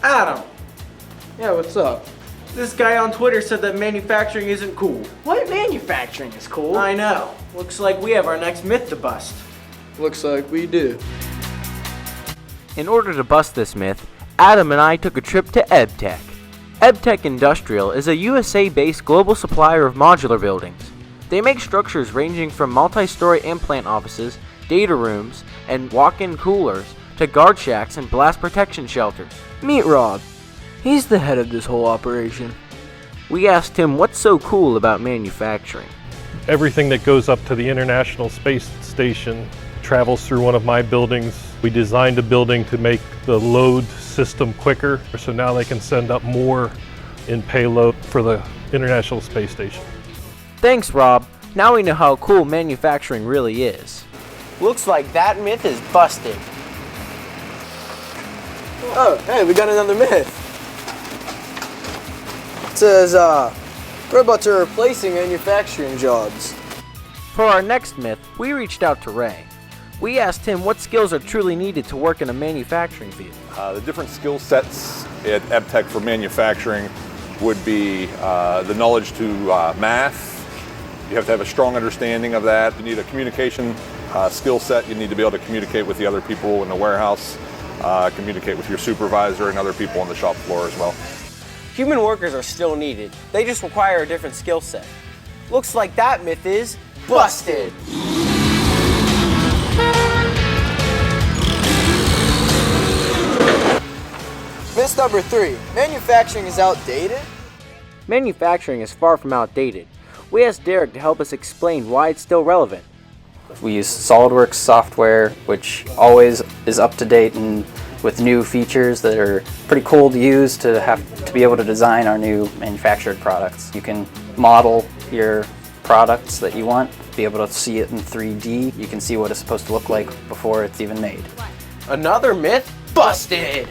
Adam, Yeah, what's up? this guy on Twitter said that manufacturing isn't cool. What manufacturing is cool? I know. Looks like we have our next myth to bust. Looks like we do. In order to bust this myth, Adam and I took a trip to EbTech. EbTech Industrial is a USA-based global supplier of modular buildings. They make structures ranging from multi-story implant offices, data rooms, and walk-in coolers to guard shacks and blast protection shelters. Meet Rob. He's the head of this whole operation. We asked him what's so cool about manufacturing. Everything that goes up to the International Space Station travels through one of my buildings. We designed a building to make the load system quicker, so now they can send up more in payload for the International Space Station. Thanks, Rob. Now we know how cool manufacturing really is. Looks like that myth is busted. Oh, hey, we got another myth. It says, robots are replacing manufacturing jobs. For our next myth, we reached out to Ray. We asked him what skills are truly needed to work in a manufacturing field. The different skill sets at EbTech for manufacturing would be the knowledge to math. You have to have a strong understanding of that. You need a communication skill set. You need to be able to communicate with the other people in the warehouse, communicate with your supervisor and other people on the shop floor as well. Human workers are still needed. They just require a different skill set. Looks like that myth is busted. Myth number 3. Manufacturing is outdated? Manufacturing is far from outdated. We asked Derek to help us explain why it's still relevant. We use SolidWorks software, which always is up to date and with new features that are pretty cool to use to be able to design our new manufactured products. You can model your products that you want, be able to see it in 3D. You can see what it's supposed to look like before it's even made. Another myth busted.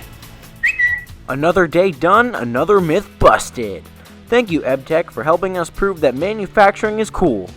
Another day done, another myth busted. Thank you, EbTech, for helping us prove that manufacturing is cool.